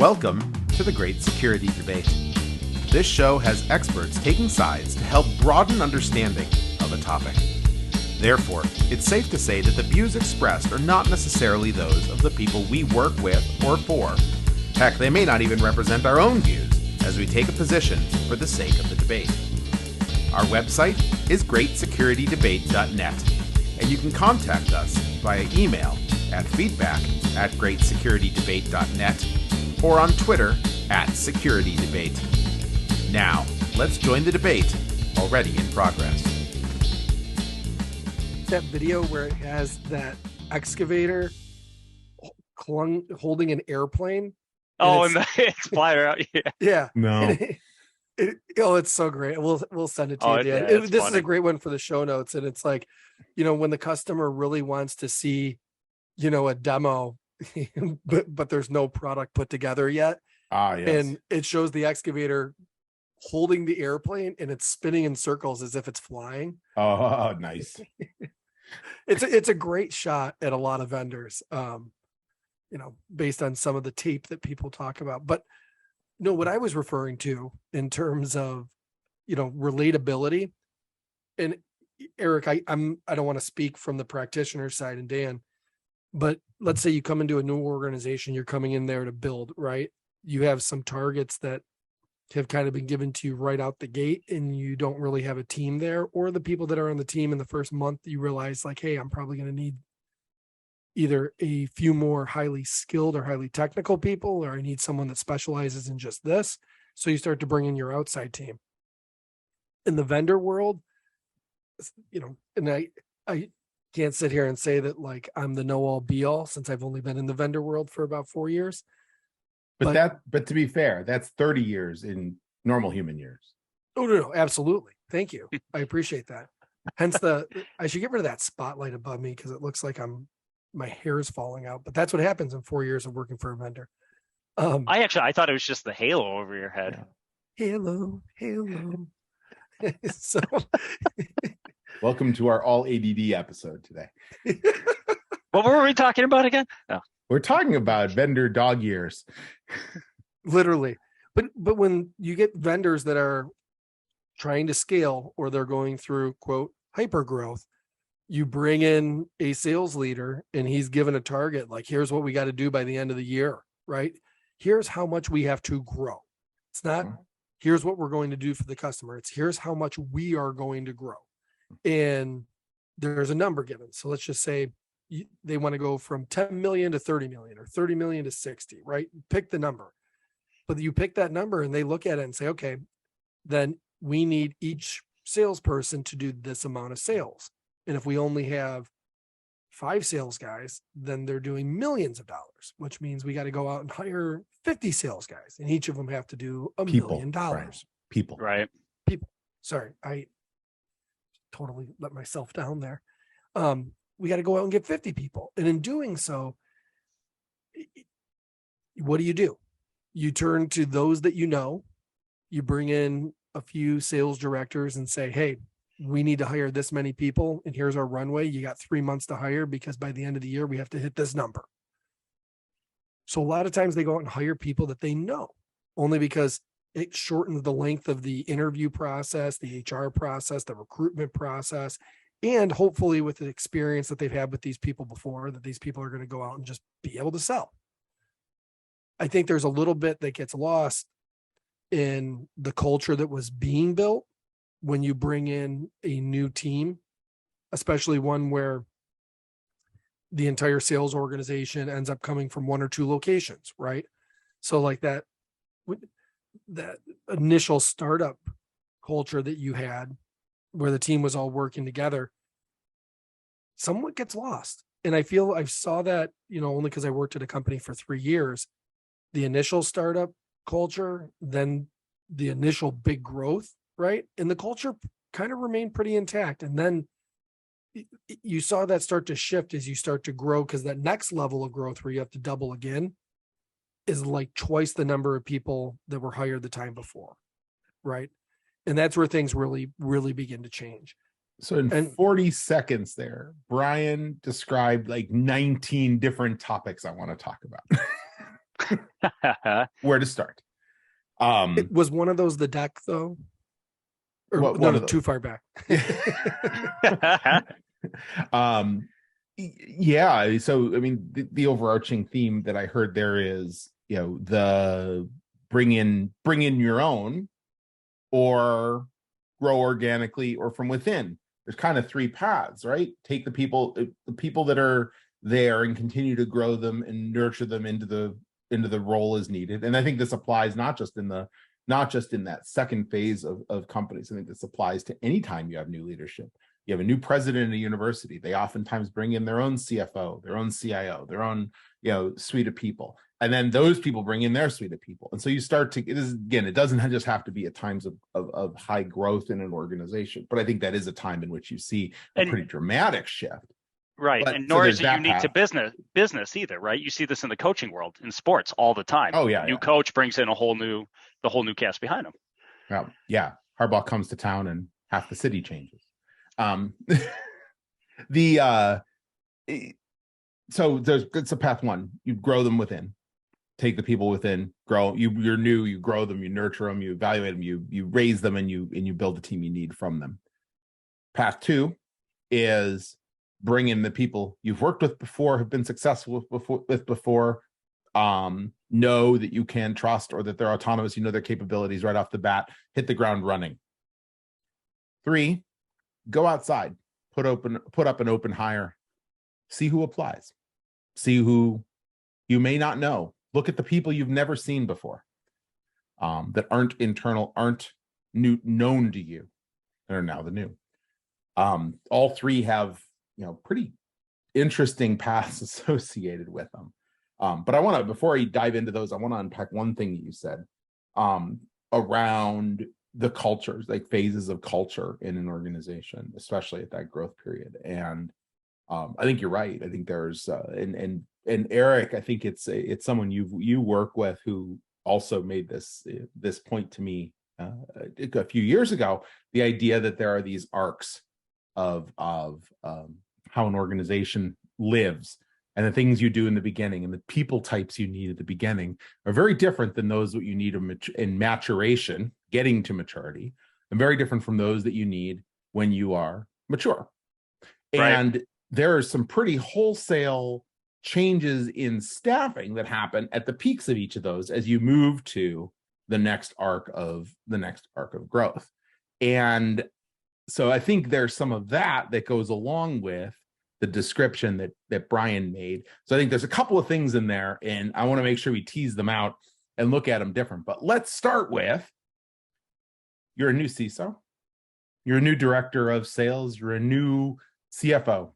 Welcome to the Great Security Debate. This show has experts taking sides to help broaden understanding of a topic. Therefore, it's safe to say that the views expressed are not necessarily those of the people we work with or for. Heck, they may not even represent our own views, as we take a position for the sake of the debate. Our website is greatsecurity.debate.net, and you can contact us via email at feedback@greatsecurity.debate.net or on Twitter @SecurityDebate. Now, let's join the debate, already in progress. That video where it has that excavator holding an airplane. And the explier out. Yeah. No. It's so great. We'll send it to you, Dan. This is a great one for the show notes. And it's like, when the customer really wants to see, a demo, but there's no product put together yet. Yes. And it shows the excavator holding the airplane and it's spinning in circles as if it's flying. Oh, nice. It's a great shot at a lot of vendors, based on some of the tape that people talk about. But no, what I was referring to in terms of, relatability, and Eric, I don't want to speak from the practitioner side, and Dan, but let's say you come into a new organization, you're coming in there to build, right? You have some targets that have kind of been given to you right out the gate, and you don't really have a team there, or the people that are on the team in the first month, you realize like, hey, I'm probably going to need either a few more highly skilled or highly technical people, or I need someone that specializes in just this. So you start to bring in your outside team. In the vendor world, and I can't sit here and say that like I'm the know all be all, since I've only been in the vendor world for about 4 years. But to be fair, that's 30 years in normal human years. Oh, no, absolutely. Thank you. I appreciate that. Hence I should get rid of that spotlight above me because it looks like my hair is falling out, but that's what happens in 4 years of working for a vendor. I thought it was just the halo over your head. Halo. So welcome to our all ADD episode today. What were we talking about again? Oh. We're talking about vendor dog years. Literally. But when you get vendors that are trying to scale, or they're going through, quote, hyper growth, you bring in a sales leader and he's given a target, like, here's what we got to do by the end of the year, right? Here's how much we have to grow. It's not, here's what we're going to do for the customer. It's here's how much we are going to grow. And there's a number given. So let's just say they want to go from 10 million to 30 million, or 30 million to 60, right? Pick the number. But you pick that number and they look at it and say, okay, then we need each salesperson to do this amount of sales. And if we only have 5 sales guys, then they're doing millions of dollars, which means we got to go out and hire 50 sales guys, and each of them have to do $1 million. Right. People. Sorry, I totally let myself down there. We got to go out and get 50 people. And in doing so, what do? You turn to those that you bring in a few sales directors and say, hey, we need to hire this many people, and here's our runway. You got 3 months to hire, because by the end of the year, we have to hit this number. So a lot of times they go out and hire people that they know, only because it shortens the length of the interview process, the HR process, the recruitment process, and hopefully with the experience that they've had with these people before, that these people are going to go out and just be able to sell. I think there's a little bit that gets lost in the culture that was being built when you bring in a new team, especially one where the entire sales organization ends up coming from 1 or 2 locations, right? So like that initial startup culture that you had, where the team was all working together, somewhat gets lost. And I feel I saw that, only because I worked at a company for 3 years, the initial startup culture, then the initial big growth, right? And the culture kind of remained pretty intact. And then you saw that start to shift as you start to grow, because that next level of growth where you have to double again is like twice the number of people that were hired the time before, right? And that's where things really, really begin to change. So in 40 seconds there, Brian described like 19 different topics I want to talk about. where to start. It was one of those the deck though, or One of too far back. Yeah. So, I mean, the overarching theme that I heard there is, the bring in your own, or grow organically or from within. There's kind of three paths, right? Take the people that are there and continue to grow them and nurture them into the role as needed. And I think this applies not just in that second phase of companies. I think this applies to any time you have new leadership. You have a new president in a university. They oftentimes bring in their own CFO, their own CIO, their own suite of people. And then those people bring in their suite of people. And so you start to, it doesn't just have to be at times of high growth in an organization, but I think that is a time in which you see a pretty dramatic shift. Right. But, and nor is it unique to business either, right? You see this in the coaching world, in sports all the time. Oh, yeah. New coach brings in the whole new cast behind him. Yeah. Harbaugh comes to town and half the city changes. So it's a path one. You grow them within. Take the people within, grow. You're new. You grow them. You nurture them. You evaluate them. You raise them, and you build the team you need from them. Path two is bring in the people you've worked with before, have been successful with before. Know that you can trust, or that they're autonomous. You know their capabilities right off the bat. Hit the ground running. 3, go outside. Put up an open hire. See who applies. See who you may not know. Look at the people you've never seen before, that aren't internal, aren't known to you, and are now the new. All 3 have pretty interesting paths associated with them. But I want to, before I dive into those, I want to unpack one thing that you said around the cultures, like phases of culture in an organization, especially at that growth period. And I think you're right. I think there's and Erik, I think it's someone you work with who also made this point to me a few years ago. The idea that there are these arcs of how an organization lives, and the things you do in the beginning and the people types you need at the beginning are very different than those that you need in maturation, getting to maturity, and very different from those that you need when you are mature. Right. And there are some pretty wholesale changes in staffing that happen at the peaks of each of those as you move to the next arc of growth. And so I think there's some of that goes along with the description that Brian made. So I think there's a couple of things in there, and I want to make sure we tease them out and look at them different. But let's start with, you're a new CISO, you're a new director of sales, you're a new CFO,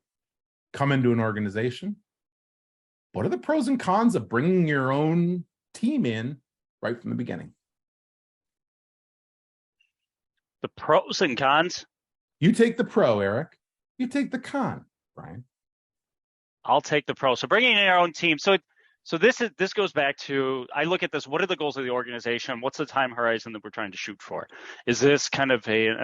come into an organization. What are the pros and cons of bringing your own team in right from the beginning? The pros and cons? You take the pro, Erik. You take the con, Brian. I'll take the pro. So bringing in our own team. So this goes back to, I look at this, what are the goals of the organization? What's the time horizon that we're trying to shoot for? Is this kind of there's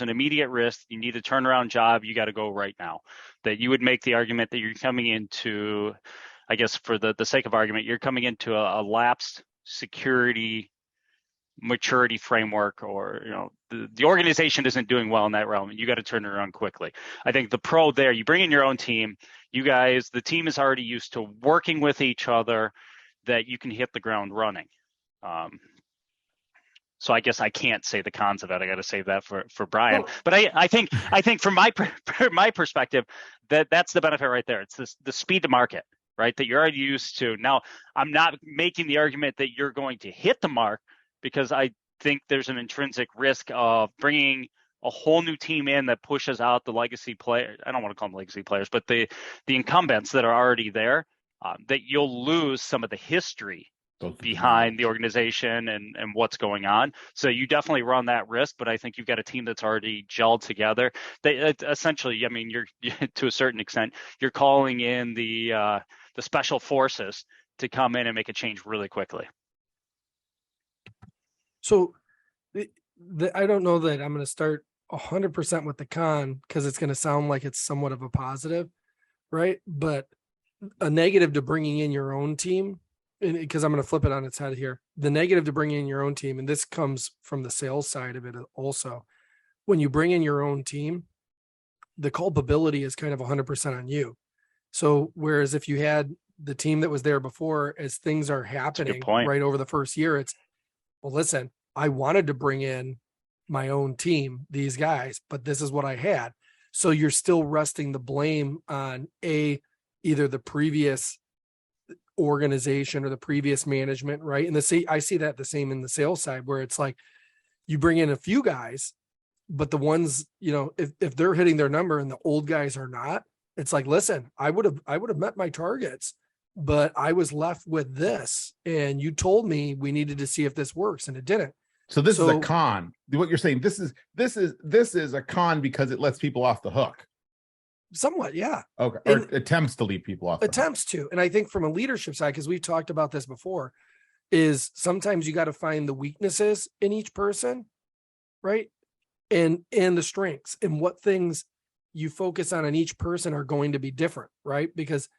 an immediate risk, you need a turnaround job, you got to go right now? That you would make the argument that you're coming into, I guess for the sake of argument, you're coming into a lapsed security maturity framework, or the organization isn't doing well in that realm, and you got to turn it around quickly. I think the pro there, you bring in your own team, you guys, the team is already used to working with each other, that you can hit the ground running. So I guess I can't say the cons of that. I got to save that for Brian. But I think from my perspective, that's the benefit right there. It's the speed to market, right? That you're already used to. Now, I'm not making the argument that you're going to hit the mark, because I think there's an intrinsic risk of bringing a whole new team in that pushes out the legacy players. I don't want to call them legacy players, but the incumbents that are already there, that you'll lose some of the history behind the organization and what's going on. So you definitely run that risk, but I think you've got a team that's already gelled together. They essentially, I mean, you're to a certain extent, you're calling in the special forces to come in and make a change really quickly. So I don't know that I'm going to start 100% with the con, because it's going to sound like it's somewhat of a positive, right? But a negative to bringing in your own team because I'm going to flip it on its head here. The negative to bring in your own team, and this comes from the sales side of it also. When you bring in your own team, the culpability is kind of 100% on you. So whereas if you had the team that was there before, as things are happening right over the first year, it's, well, listen, I wanted to bring in my own team, these guys, but this is what I had. So you're still resting the blame on either the previous organization or the previous management, right? And I see that the same in the sales side, where it's like you bring in a few guys, but the ones, if they're hitting their number and the old guys are not, it's like, listen, I would have met my targets, but I was left with this, and you told me we needed to see if this works, and it didn't. So this is a con. What you're saying, this is a con because it lets people off the hook. Somewhat, yeah. Okay. Or attempts to leave people off. Attempts to. And I think from a leadership side, because we've talked about this before, is sometimes you got to find the weaknesses in each person, right? And the strengths, and what things you focus on in each person are going to be different, right? Because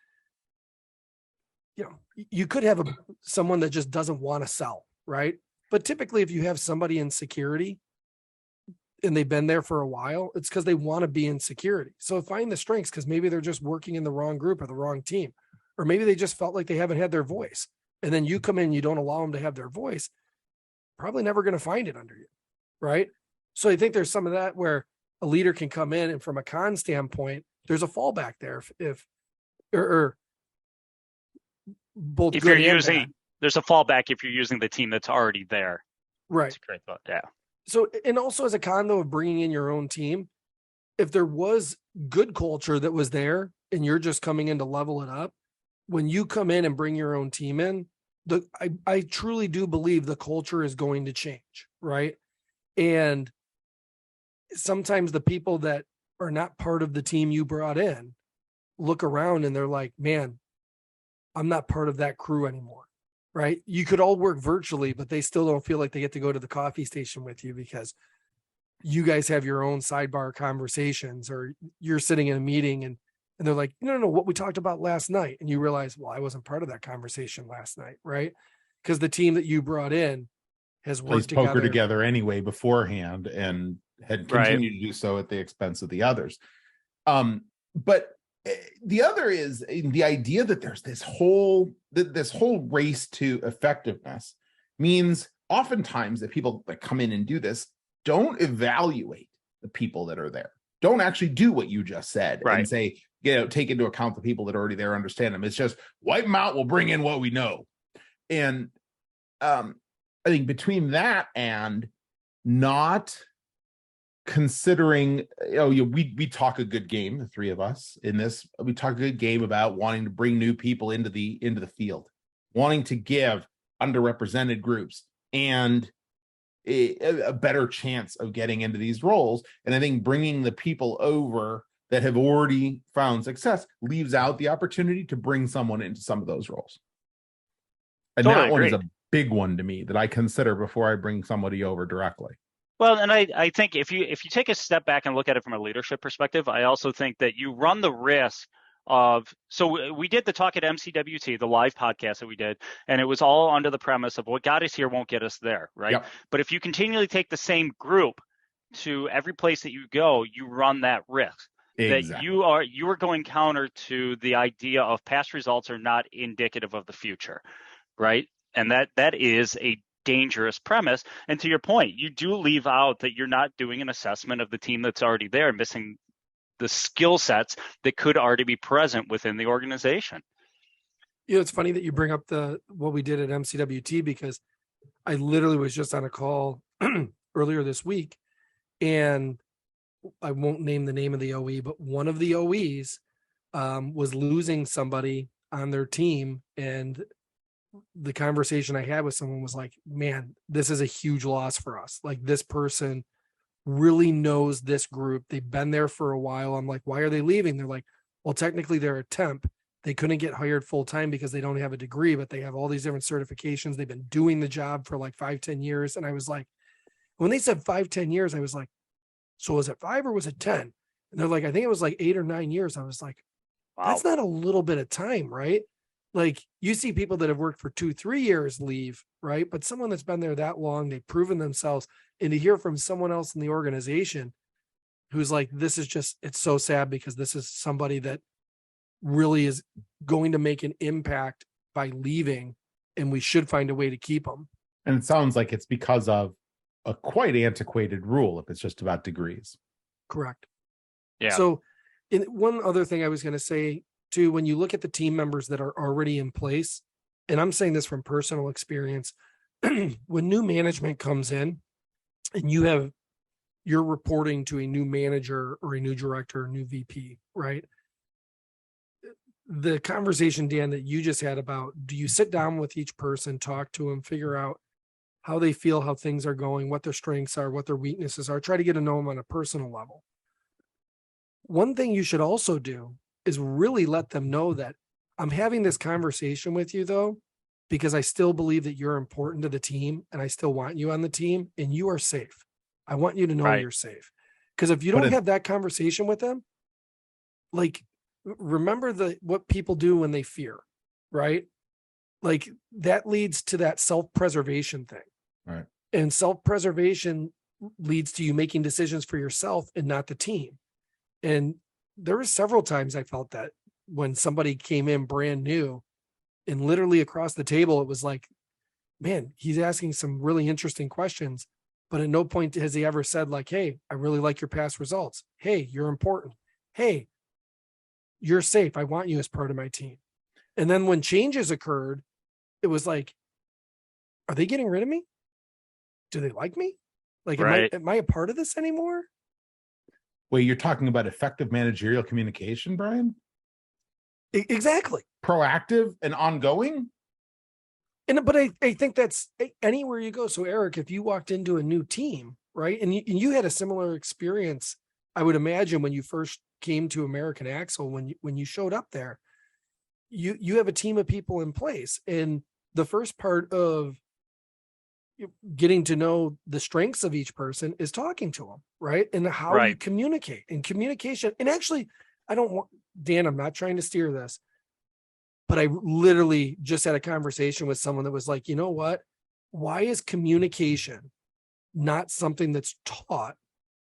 you could have someone that just doesn't want to sell, right? But typically if you have somebody in security and they've been there for a while, it's because they want to be in security. So find the strengths, because maybe they're just working in the wrong group or the wrong team, or maybe they just felt like they haven't had their voice. And then you come in, you don't allow them to have their voice, probably never going to find it under you, right? So I think there's some of that where a leader can come in, and from a con standpoint, there's a fallback there. If both if good you're and using, bad. There's a fallback if you're using the team that's already there. Right. That's a great thought. Yeah. So, and also as a con though of bringing in your own team, if there was good culture that was there and you're just coming in to level it up, when you come in and bring your own team in, I truly do believe the culture is going to change, right? And sometimes the people that are not part of the team you brought in look around and they're like, man, I'm not part of that crew anymore, right? You could all work virtually, but they still don't feel like they get to go to the coffee station with you because you guys have your own sidebar conversations, or you're sitting in a meeting and they're like, no, what we talked about last night. And you realize, well, I wasn't part of that conversation last night, right? Because the team that you brought in has worked together anyway beforehand and had continued to do so at the expense of the others. But the other is the idea that there's this whole race to effectiveness means oftentimes that people that come in and do this don't evaluate the people that are there, don't actually do what you just said and say, take into account the people that are already there, understand them. It's just wipe them out, we'll bring in what we know. And I think between that and not considering, we talk a good game, the three of us in this, we talk a good game about wanting to bring new people into the field, wanting to give underrepresented groups and a better chance of getting into these roles. And I think bringing the people over that have already found success leaves out the opportunity to bring someone into some of those roles. And that one is a big one to me that I consider before I bring somebody over directly. Well, and I think if you take a step back and look at it from a leadership perspective, I also think that you run the risk of, so we did the talk at MCWT, the live podcast that we did, and it was all under the premise of what got us here won't get us there, right? Yep. But if you continually take the same group to every place that you go, you run that risk. Exactly. That you are going counter to the idea of past results are not indicative of the future, right? And that is a dangerous premise. And to your point, you do leave out that you're not doing an assessment of the team that's already there, missing the skill sets that could already be present within the organization. It's funny that you bring up what we did at MCWT, because I literally was just on a call earlier this week, and I won't name the name of the OE, but one of the OEs was losing somebody on their team, and the conversation I had with someone was like, man, this is a huge loss for us. Like, this person really knows this group. They've been there for a while. I'm like, why are they leaving? They're like, well, technically they're a temp. They couldn't get hired full time because they don't have a degree, but they have all these different certifications. They've been doing the job for like 5-10 years. And I was like, when they said 5-10 years, I was like, so was it 5 or was it 10? And they're like, I think it was like 8 or 9 years. I was like, wow, that's not a little bit of time, right? Like you see people that have worked for 2-3 years leave, right? But someone that's been there that long, they've proven themselves. And to hear from someone else in the organization who's like, this is just, it's so sad because this is somebody that really is going to make an impact by leaving, and we should find a way to keep them. And it sounds like it's because of a quite antiquated rule if it's just about degrees. Correct. Yeah. So one other thing I was going to say too, when you look at the team members that are already in place, and I'm saying this from personal experience, when new management comes in and you're reporting to a new manager or a new director or new VP, right? The conversation, Dan, that you just had about, do you sit down with each person, talk to them, figure out how they feel, how things are going, what their strengths are, what their weaknesses are, try to get to know them on a personal level. One thing you should also do is really let them know that I'm having this conversation with you though, because I still believe that you're important to the team and I still want you on the team and you are safe. I want you to know you're safe. Because if you don't have that conversation with them, like, remember what people do when they fear, right? Like that leads to that self-preservation thing. Right. And self-preservation leads to you making decisions for yourself and not the team. And there were several times I felt that when somebody came in brand new and literally across the table, it was like, man, he's asking some really interesting questions, but at no point has he ever said like, hey, I really like your past results. Hey, you're important. Hey, you're safe. I want you as part of my team. And then when changes occurred, it was like, are they getting rid of me? Do they like me? Like, am I a part of this anymore? Wait, you're talking about effective managerial communication, Brian? Exactly. Proactive and ongoing? But I think that's anywhere you go. So Erik, if you walked into a new team, right, and you had a similar experience, I would imagine when you first came to American Axle, when you showed up there, you have a team of people in place, and the first part of getting to know the strengths of each person is talking to them, right? And how you communicate and communication. And actually, Dan, I'm not trying to steer this, but I literally just had a conversation with someone that was like, you know what? Why is communication not something that's taught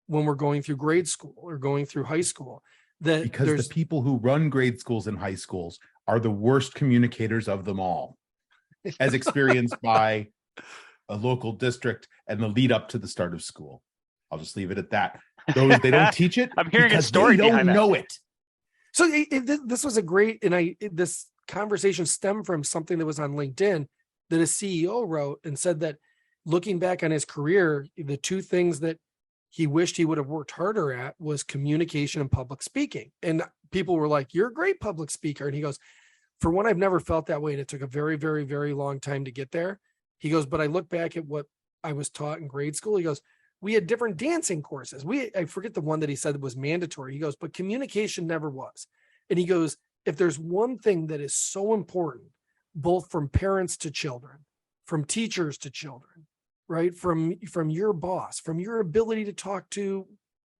when we're going through grade school or going through high school? Because the people who run grade schools and high schools are the worst communicators of them all, as experienced by a local district and the lead up to the start of school. I'll just leave it at that. They don't teach it. I'm hearing a story they behind don't know that. it. So this was a great, and this conversation stemmed from something that was on LinkedIn that a CEO wrote and said that looking back on his career, the two things that he wished he would have worked harder at was communication and public speaking. And people were like, you're a great public speaker. And he goes, for one, I've never felt that way. And it took a very, very, very long time to get there. He goes, but I look back at what I was taught in grade school. He goes, we had different dancing courses. I forget the one that he said was mandatory. He goes, but communication never was. And he goes, if there's one thing that is so important, both from parents to children, from teachers to children, right? From your boss, from your ability to talk to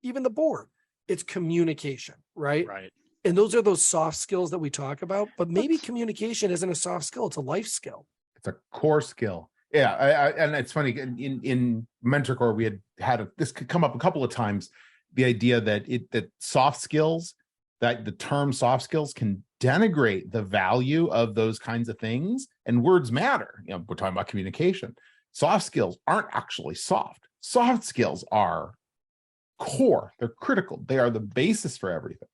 even the board, it's communication, right? Right. And those are those soft skills that we talk about, but maybe communication isn't a soft skill. It's a life skill. It's a core skill. Yeah. And it's funny in MentorCore, we had this could come up a couple of times, the idea that soft skills, that the term soft skills can denigrate the value of those kinds of things, and words matter. You know, we're talking about communication. Soft skills aren't actually soft. Soft skills are core. They're critical. They are the basis for everything.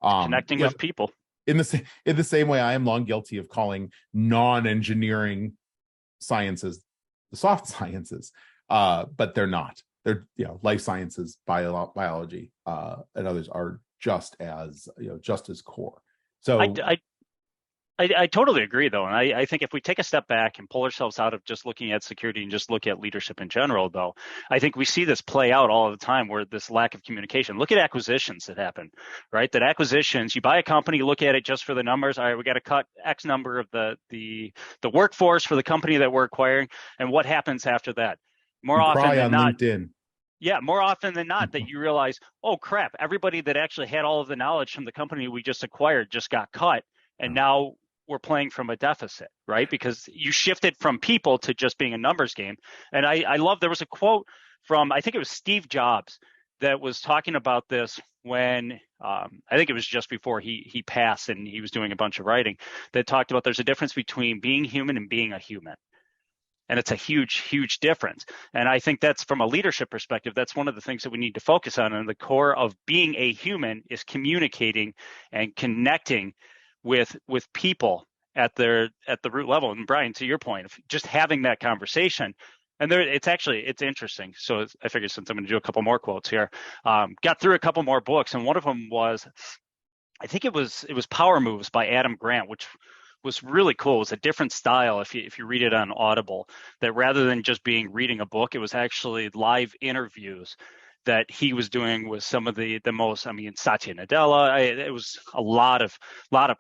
Connecting with people. In the same way, I am long guilty of calling non-engineering sciences the soft sciences, but they're not. They're life sciences, biology, and others are just as core. So I totally agree, though. And I think if we take a step back and pull ourselves out of just looking at security and just look at leadership in general, though, I think we see this play out all the time where this lack of communication. Look at acquisitions that happen, right? That acquisitions, you buy a company, you look at it just for the numbers. All right, we got to cut X number of the workforce for the company that we're acquiring. And what happens after that? More often than not, LinkedIn. Yeah, more often than not that you realize, oh, crap, everybody that actually had all of the knowledge from the company we just acquired just got cut. And now we're playing from a deficit, right? Because you shifted from people to just being a numbers game. And I love, there was a quote from, I think it was Steve Jobs, that was talking about this when I think it was just before he passed, and he was doing a bunch of writing that talked about there's a difference between being human and being a human. And it's a huge, huge difference. And I think that's, from a leadership perspective, that's one of the things that we need to focus on. And the core of being a human is communicating and connecting with people at the root level. And Brian, to your point, of just having that conversation. And it's interesting. So I figured, since I'm going to do a couple more quotes here, got through a couple more books, and one of them was, I think it was Power Moves by Adam Grant, which was really cool. It was a different style if you read it on Audible, that rather than just reading a book, it was actually live interviews that he was doing with some of the most, Satya Nadella. It was a lot of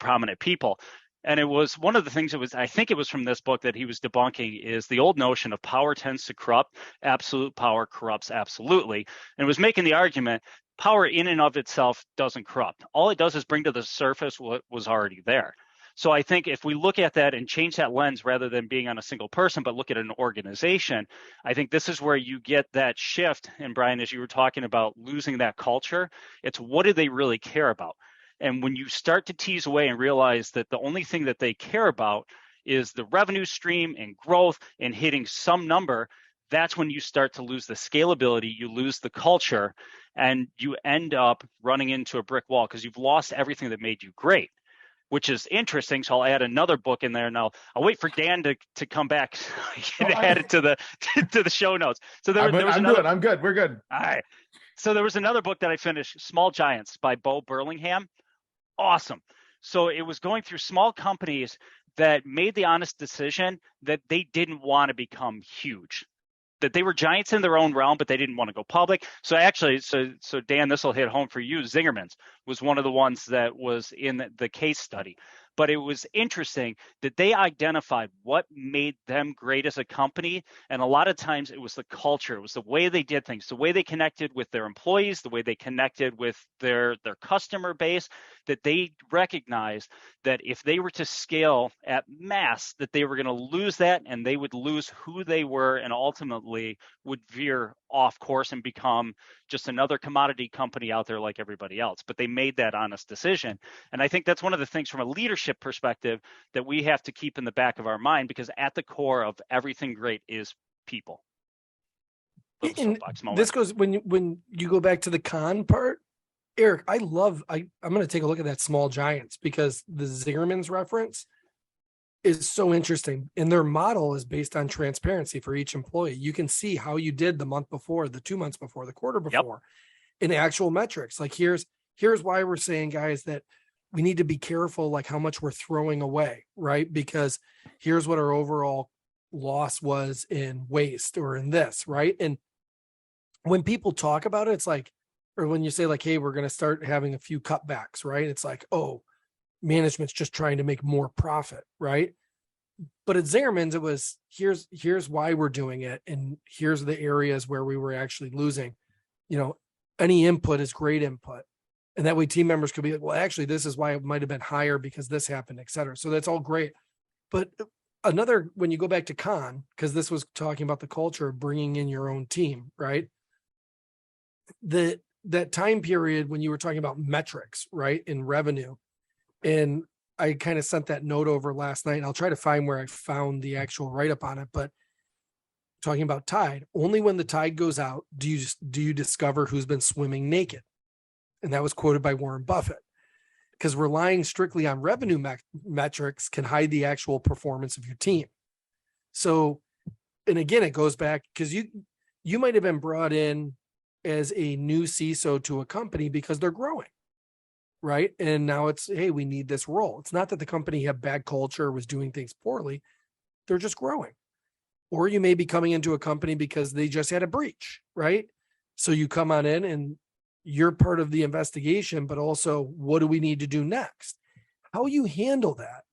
prominent people. And it was one of the things that was, I think it was from this book that he was debunking, is the old notion of power tends to corrupt. Absolute power corrupts absolutely. And it was making the argument, power in and of itself doesn't corrupt. All it does is bring to the surface what was already there. So I think if we look at that and change that lens, rather than being on a single person, but look at an organization, I think this is where you get that shift. And Brian, as you were talking about losing that culture, it's what do they really care about? And when you start to tease away and realize that the only thing that they care about is the revenue stream and growth and hitting some number, that's when you start to lose the scalability, you lose the culture, and you end up running into a brick wall because you've lost everything that made you great, which is interesting. So I'll add another book in there. Now I'll wait for Dan to come back and add it to the show notes. So there was another. I'm good. We're good. All right. So there was another book that I finished, Small Giants by Bo Burlingham. Awesome. So it was going through small companies that made the honest decision that they didn't want to become huge, that they were giants in their own realm, but they didn't want to go public. So actually, so Dan, this will hit home for you. Zingerman's was one of the ones that was in the case study. But it was interesting that they identified what made them great as a company. And a lot of times it was the culture. It was the way they did things, the way they connected with their employees, the way they connected with their customer base, that they recognized that if they were to scale at mass, that they were going to lose that, and they would lose who they were, and ultimately would veer off course and become just another commodity company out there like everybody else. But they made that honest decision. And I think that's one of the things from a leadership perspective that we have to keep in the back of our mind, because at the core of everything great is people. And this goes, when you go back to the con part, Erik, I'm going to take a look at that Small Giants, because the Zingerman's reference is so interesting. And their model is based on transparency for each employee. You can see how you did the month before, the 2 months before, the quarter before, in actual metrics. Like here's why we're saying, guys, that we need to be careful, like how much we're throwing away, right? Because here's what our overall loss was in waste or in this, right? And when people talk about it, it's like, or when you say like, hey, we're going to start having a few cutbacks, right? It's like, oh, management's just trying to make more profit, right? But at Zingerman's, it was here's why we're doing it, and here's the areas where we were actually losing. Any input is great input, and that way team members could be like, well, actually, this is why it might have been higher because this happened, et cetera. So that's all great. But when you go back to con, because this was talking about the culture of bringing in your own team, right? That time period when you were talking about metrics, right, in revenue. And I kind of sent that note over last night, and I'll try to find where I found the actual write-up on it. But talking about tide, only when the tide goes out do you discover who's been swimming naked. And that was quoted by Warren Buffett, because relying strictly on revenue metrics can hide the actual performance of your team. So, and again, it goes back because you might have been brought in as a new CISO to a company because they're growing. Right. And now it's, hey, we need this role. It's not that the company had bad culture or was doing things poorly. They're just growing. Or you may be coming into a company because they just had a breach. Right. So you come on in and you're part of the investigation, but also what do we need to do next? How you handle that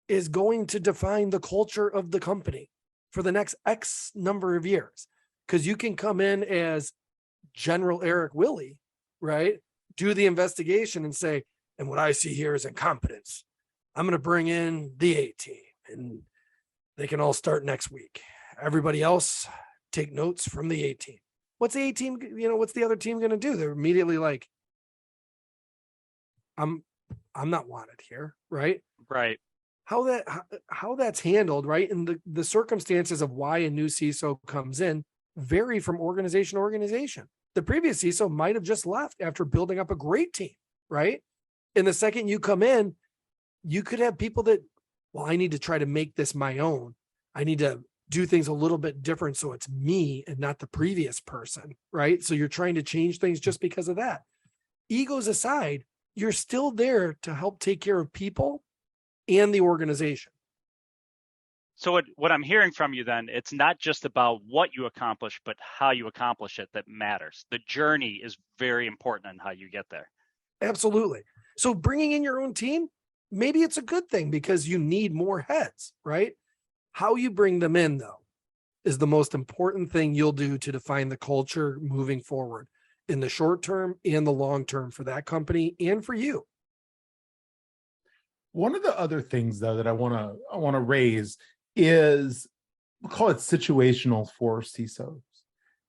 is going to define the culture of the company for the next X number of years. Because you can come in as General Erik Willie, right? Do the investigation and say, and what I see here is incompetence. I'm going to bring in the A team and they can all start next week. Everybody else take notes from the A team. What's the A team? What's the other team going to do? They're immediately like, I'm not wanted here. Right. Right. How that's handled, right? And the circumstances of why a new CISO comes in vary from organization to organization. The previous CISO might have just left after building up a great team, right? And the second you come in, you could have people that, well, I need to try to make this my own. I need to do things a little bit different so it's me and not the previous person, right? So you're trying to change things just because of that. Egos aside, you're still there to help take care of people and the organization. So what I'm hearing from you then, it's not just about what you accomplish, but how you accomplish it that matters. The journey is very important in how you get there. Absolutely. So bringing in your own team, maybe it's a good thing because you need more heads, right? How you bring them in, though, is the most important thing you'll do to define the culture moving forward in the short term and the long term for that company and for you. One of the other things, though, that I want to raise is, we'll call it situational for CISOs.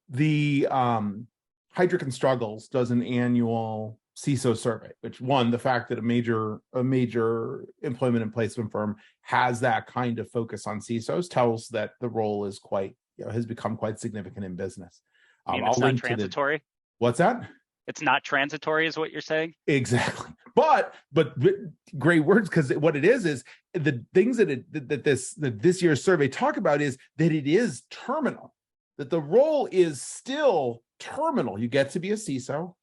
The Heidrick and Struggles does an annual CISO survey, which, one, the fact that a major employment and placement firm has that kind of focus on CISOs tells that the role is has become quite significant in business. It's not transitory. What's that? It's not transitory, is what you're saying? Exactly. But great words, because what it is the things that this year's survey talk about is that it is terminal, that the role is still terminal. You get to be a CISO,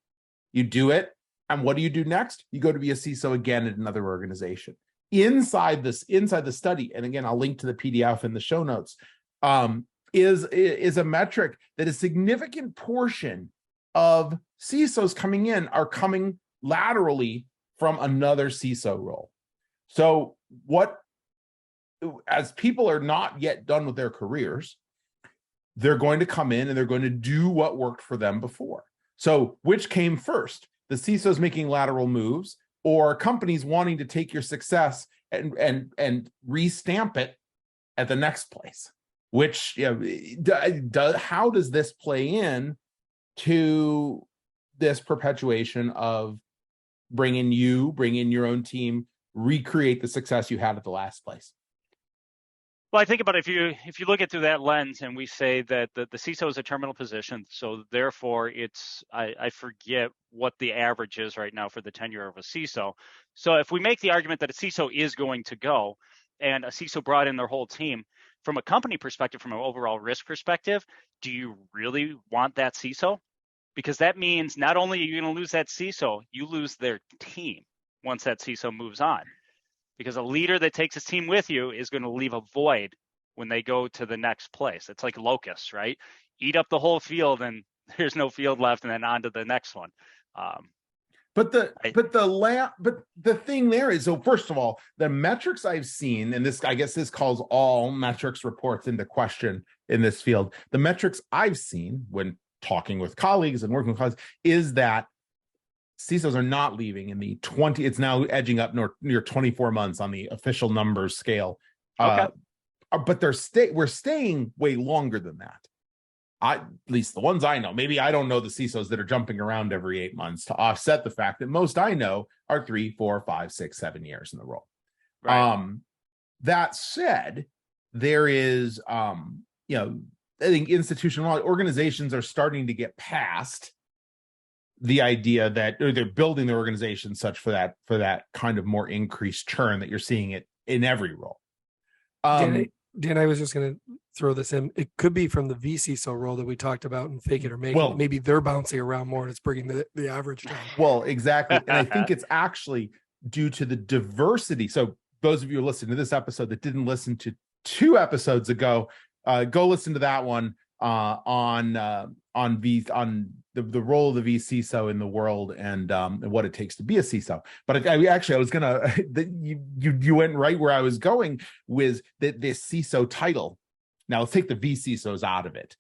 you do it, and what do you do next? You go to be a CISO again at another organization. Inside the study, and again, I'll link to the PDF in the show notes, is a metric that a significant portion of CISOs coming in are coming laterally from another CISO role. So as people are not yet done with their careers, they're going to come in and they're going to do what worked for them before. So which came first? The CISOs making lateral moves, or companies wanting to take your success and restamp it at the next place? Which, how does this play in to this perpetuation of bring in your own team, recreate the success you had at the last place? Well, I think about it, if you look at through that lens, and we say that the CISO is a terminal position, so therefore I forget what the average is right now for the tenure of a CISO. So if we make the argument that a CISO is going to go, and a CISO brought in their whole team, from a company perspective, from an overall risk perspective, do you really want that CISO? Because that means not only are you going to lose that CISO, you lose their team once that CISO moves on. Because a leader that takes his team with you is going to leave a void when they go to the next place. It's like locusts, right? Eat up the whole field and there's no field left, and then on to the next one. But the thing there is, so first of all, the metrics I've seen, and this, I guess this calls all metrics reports into question in this field. The metrics I've seen when talking with colleagues and working with colleagues is that CISOs are not leaving in the 20, it's now edging up near 24 months on the official numbers scale. Okay. But we're staying way longer than that. At least the ones I know. Maybe I don't know the CISOs that are jumping around every 8 months to offset the fact that most I know are 3, 4, 5, 6, 7 years in the role. Right. That said, there is, I think institutional organizations are starting to get past the idea that they're building their organization such for that kind of more increased churn that you're seeing it in every role. Dan, I was just going to throw this in. It could be from the VCISO role that we talked about and fake it or make it. Maybe they're bouncing around more and it's bringing the average down. Well, exactly. And I think it's actually due to the diversity. So those of you who listened to this episode that didn't listen to 2 episodes ago, go listen to that one on the role of the VCISO in the world and what it takes to be a CISO. But I was gonna you went right where I was going with this CISO title. Now let's take the VCISOs out of it.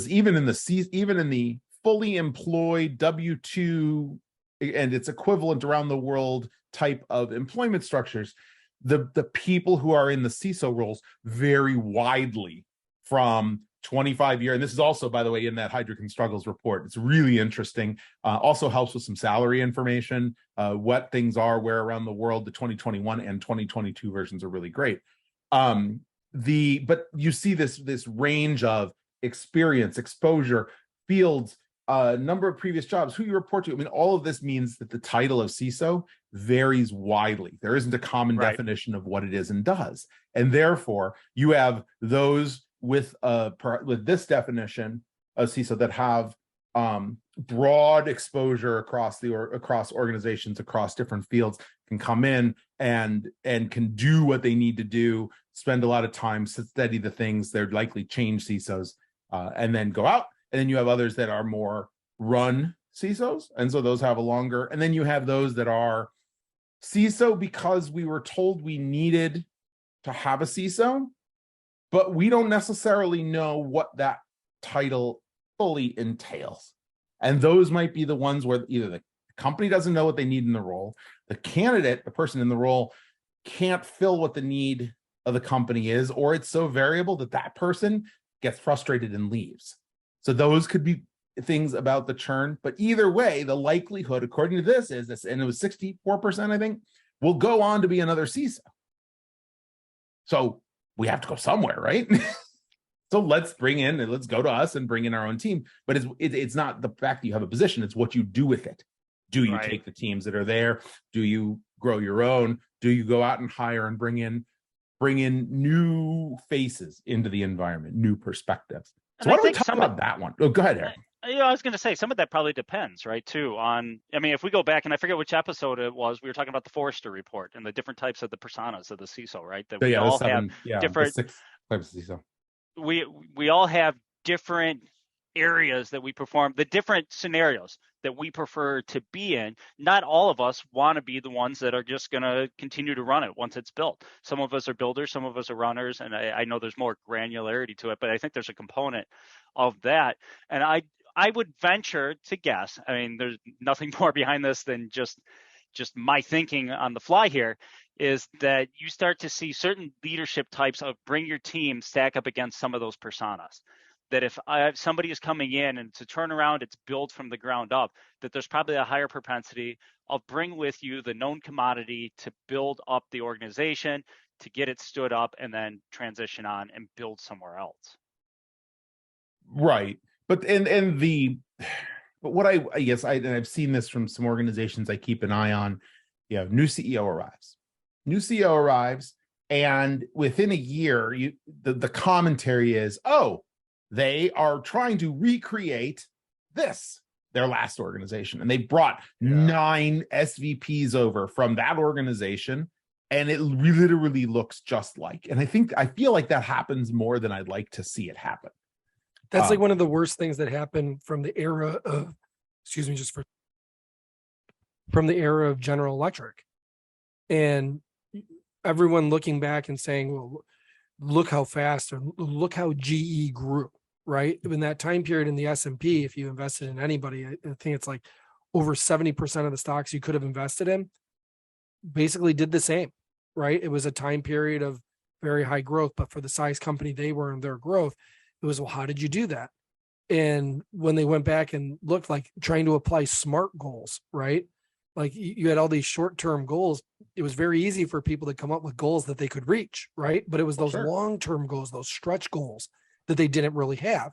Even in the fully employed W-2 and its equivalent around the world type of employment structures, the people who are in the CISO roles vary widely from 25 year. And this is also, by the way, in that Heidrick and Struggles report. It's really interesting. Also helps with some salary information, what things are, where around the world. The 2021 and 2022 versions are really great. But you see this range of experience, exposure, fields, number of previous jobs, who you report to. I mean, all of this means that the title of CISO varies widely. There isn't a common definition of what it is and does. And therefore, you have those with this definition of CISO that have broad exposure across organizations, across different fields, can come in and can do what they need to do, spend a lot of time, study the things. They're likely change CISOs and then go out. And then you have others that are more run CISOs. And so those have a longer, and then you have those that are CISO because we were told we needed to have a CISO, but we don't necessarily know what that title fully entails. And those might be the ones where either the company doesn't know what they need in the role, the candidate, the person in the role, can't fill what the need of the company is, or it's so variable that that person gets frustrated and leaves. So those could be things about the churn. But either way, the likelihood, according to this, is this, and it was 64%, I think, will go on to be another CISO. So we have to go somewhere, right? So let's go to us and bring in our own team. But it's not the fact that you have a position, it's what you do with it. Do you take the teams that are there? Do you grow your own? Do you go out and hire and bring in new faces into the environment, new perspectives? So why don't we talk about that one? Oh, go ahead, Erik. I was going to say some of that probably depends, right, too, on, I mean, if we go back, and I forget which episode it was, we were talking about the Forrester report and the different types of the personas of the CISO, right? That we all have different, 6 types of CISO. We all have different areas that we perform, the different scenarios that we prefer to be in. Not all of us want to be the ones that are just going to continue to run it once it's built. Some of us are builders, some of us are runners, and I know there's more granularity to it, but I think there's a component of that. And I would venture to guess, I mean, there's nothing more behind this than just my thinking on the fly here, is that you start to see certain leadership types of bring your team stack up against some of those personas. That if somebody is coming in and it's a turnaround, it's built from the ground up, that there's probably a higher propensity of bring with you the known commodity to build up the organization, to get it stood up, and then transition on and build somewhere else. Right. But what I guess I've seen this from some organizations I keep an eye on. You have new CEO arrives, and within a year, the commentary is, oh, they are trying to recreate their last organization. And they brought 9 SVPs over from that organization, and it literally looks just like. And I feel like that happens more than I'd like to see it happen. That's like one of the worst things that happened from the era of, from the era of General Electric. And everyone looking back and saying, well, look how fast, or look how GE grew, right? In that time period in the S&P, if you invested in anybody, I think it's like over 70% of the stocks you could have invested in basically did the same, right? It was a time period of very high growth, but for the size company they were in their growth, it was, well, how did you do that? And when they went back and looked, like trying to apply SMART goals, right? Like you had all these short-term goals. It was very easy for people to come up with goals that they could reach, right? But it was those long-term goals, those stretch goals that they didn't really have.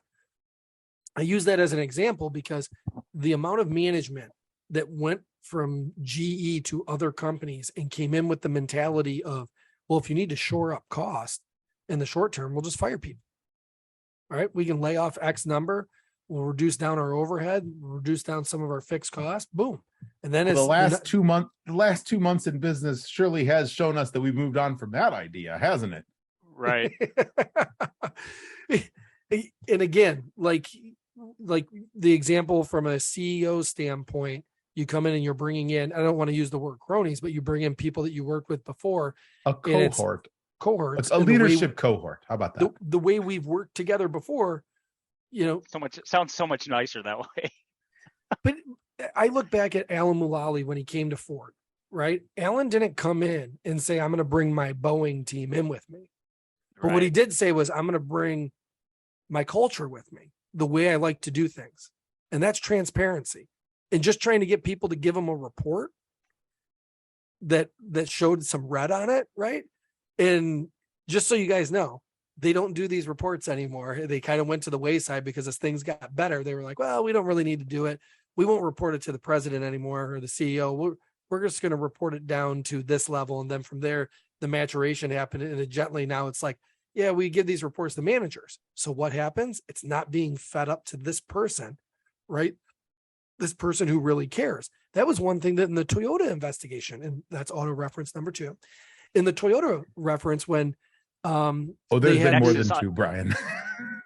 I use that as an example because the amount of management that went from GE to other companies and came in with the mentality of, well, if you need to shore up cost in the short term, we'll just fire people. All right, we can lay off X number, we'll reduce down our overhead, we'll reduce down some of our fixed costs, boom. And then the last 2 months in business surely has shown us that we've moved on from that idea, hasn't it? Right. And again, like the example from a CEO standpoint, you come in and you're bringing in, I don't want to use the word cronies, but you bring in people that you worked with before. A cohort. Cohorts. A leadership cohort. How about that? The way we've worked together before, sounds so much nicer that way. But I look back at Alan Mulally when he came to Ford, right? Alan didn't come in and say, I'm going to bring my Boeing team in with me. But Right. what he did say was, I'm going to bring my culture with me, the way I like to do things. And that's transparency. And just trying to get people to give them a report that showed some red on it, right? And just so you guys know, they don't do these reports anymore. They kind of went to the wayside because as things got better, they were like, well, we don't really need to do it. We won't report it to the president anymore or the CEO. We're just going to report it down to this level. And then from there, the maturation happened. And gently now it's like, yeah, we give these reports to managers. So what happens? It's not being fed up to this person, right? This person who really cares. That was one thing that in the Toyota investigation, and that's auto reference number 2. In the Toyota reference, when there's been more than 2, Brian.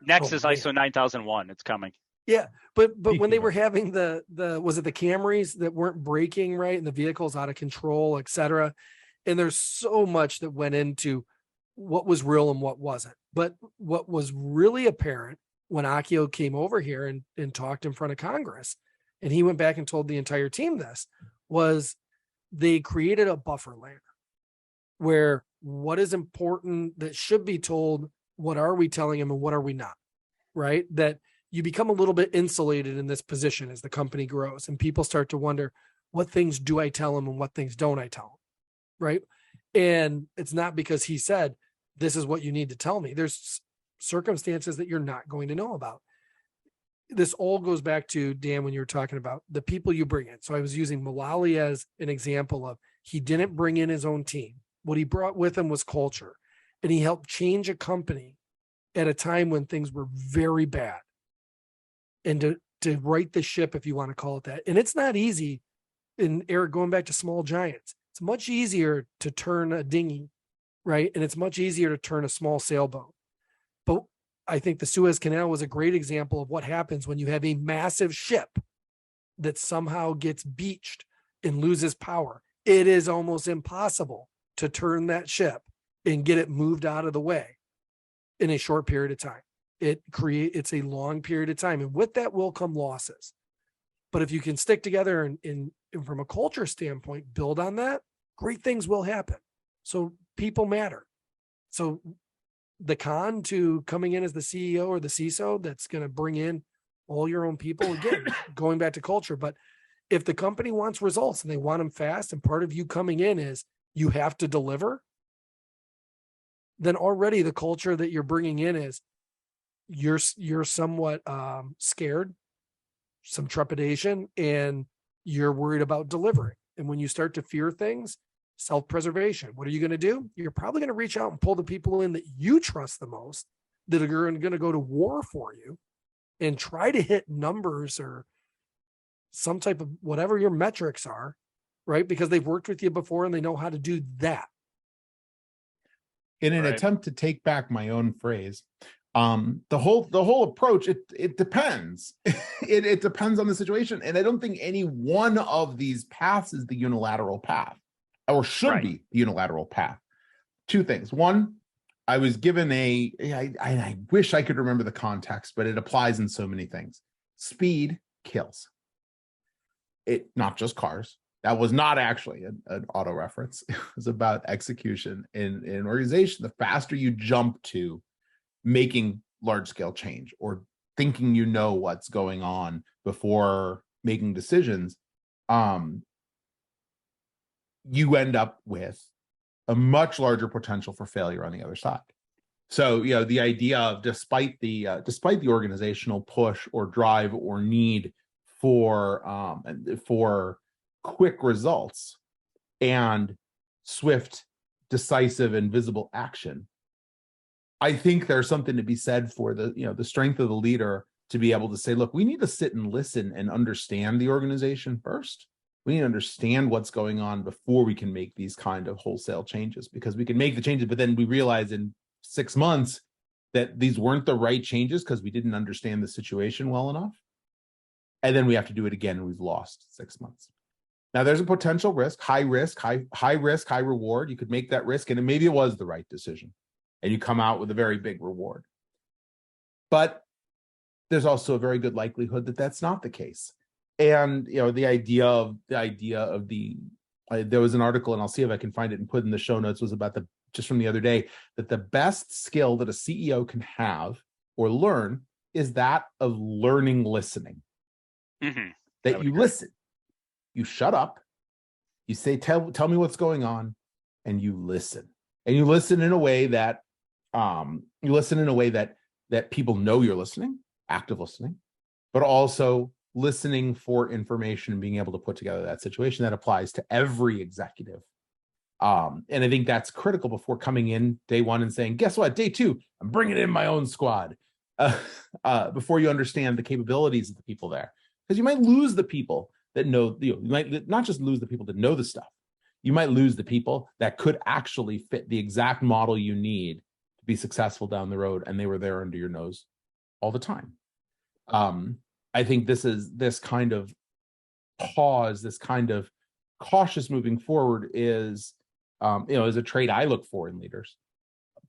Next is ISO 9001. It's coming. Yeah, but when they were having the was it the Camrys that weren't braking right and the vehicle's out of control, et cetera. And there's so much that went into what was real and what wasn't. But what was really apparent when Akio came over here and talked in front of Congress, and he went back and told the entire team this, was they created a buffer layer where what is important that should be told, what are we telling them and what are we not, right? That you become a little bit insulated in this position as the company grows and people start to wonder, what things do I tell them and what things don't I tell them, right? And it's not because he said, this is what you need to tell me. There's circumstances that you're not going to know about. This all goes back to, Dan, when you were talking about the people you bring in. So I was using Mullally as an example of, he didn't bring in his own team. What he brought with him was culture, and he helped change a company at a time when things were very bad, and to right the ship, if you want to call it that. And it's not easy. And Erik, going back to small giants, it's much easier to turn a dinghy, right? And it's much easier to turn a small sailboat. But I think the Suez Canal was a great example of what happens when you have a massive ship that somehow gets beached and loses power. It is almost impossible to turn that ship and get it moved out of the way in a short period of time. It's a long period of time. And with that will come losses. But if you can stick together and from a culture standpoint, build on that, great things will happen. So people matter. So the con to coming in as the CEO or the CISO that's going to bring in all your own people, again, going back to culture. But if the company wants results and they want them fast, and part of you coming in is you have to deliver, then already the culture that you're bringing in is you're somewhat scared, some trepidation, and you're worried about delivering. And when you start to fear things, self-preservation, what are you going to do? You're probably going to reach out and pull the people in that you trust the most, that are going to go to war for you and try to hit numbers or some type of whatever your metrics are, right? Because they've worked with you before and they know how to do that. In an attempt to take back my own phrase, the whole approach, it depends. it depends on the situation. And I don't think any one of these paths is the unilateral path, or should be the unilateral path. 2 things. One, I was given I wish I could remember the context, but it applies in so many things. Speed kills. It, not just cars. That was not actually an auto reference. It was about execution in an organization. The faster you jump to making large scale change or thinking you know what's going on before making decisions, you end up with a much larger potential for failure on the other side. So, the idea of despite the organizational push or drive or need for quick results and swift, decisive, and visible action, I think there's something to be said for the strength of the leader to be able to say, look, we need to sit and listen and understand the organization first. We need to understand what's going on before we can make these kind of wholesale changes, because we can make the changes, but then we realize in 6 months that these weren't the right changes because we didn't understand the situation well enough. And then we have to do it again, and we've lost 6 months. Now, there's a potential risk, high risk, high reward. You could make that risk, and maybe it was the right decision, and you come out with a very big reward. But there's also a very good likelihood that that's not the case. And the idea of the there was an article, and I'll see if I can find it and put in the show notes, was about just from the other day, that the best skill that a CEO can have or learn is that of learning listening. Mm-hmm. That you listen, you shut up, you say, tell me what's going on, and you listen. And you listen in a way that that people know you're listening, active listening, but also listening for information and being able to put together that situation. That applies to every executive. And I think that's critical before coming in day one and saying, guess what, day two, I'm bringing in my own squad. Before you understand the capabilities of the people there. Because you might lose the people that know, you might not just lose the people that know the stuff. You might lose the people that could actually fit the exact model you need to be successful down the road, and they were there under your nose all the time. I think this kind of pause, this kind of cautious moving forward is a trait I look for in leaders.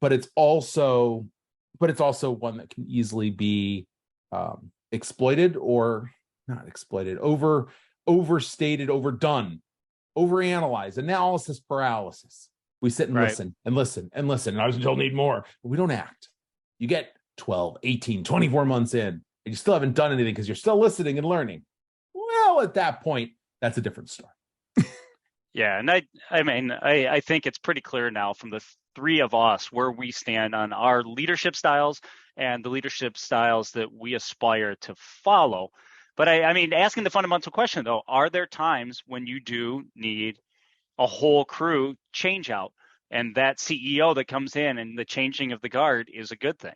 But it's also one that can easily be exploited, or not exploited, overstated, overdone, overanalyzed, analysis paralysis. We sit and listen and listen and listen. And I was told need more, but we don't act. You get 12, 18, 24 months in, and you still haven't done anything because you're still listening and learning. Well, at that point, that's a different story. Yeah, and I think it's pretty clear now from the three of us where we stand on our leadership styles and the leadership styles that we aspire to follow. But I mean, asking the fundamental question, though, are there times when you do need a whole crew change out, and that CEO that comes in and the changing of the guard is a good thing?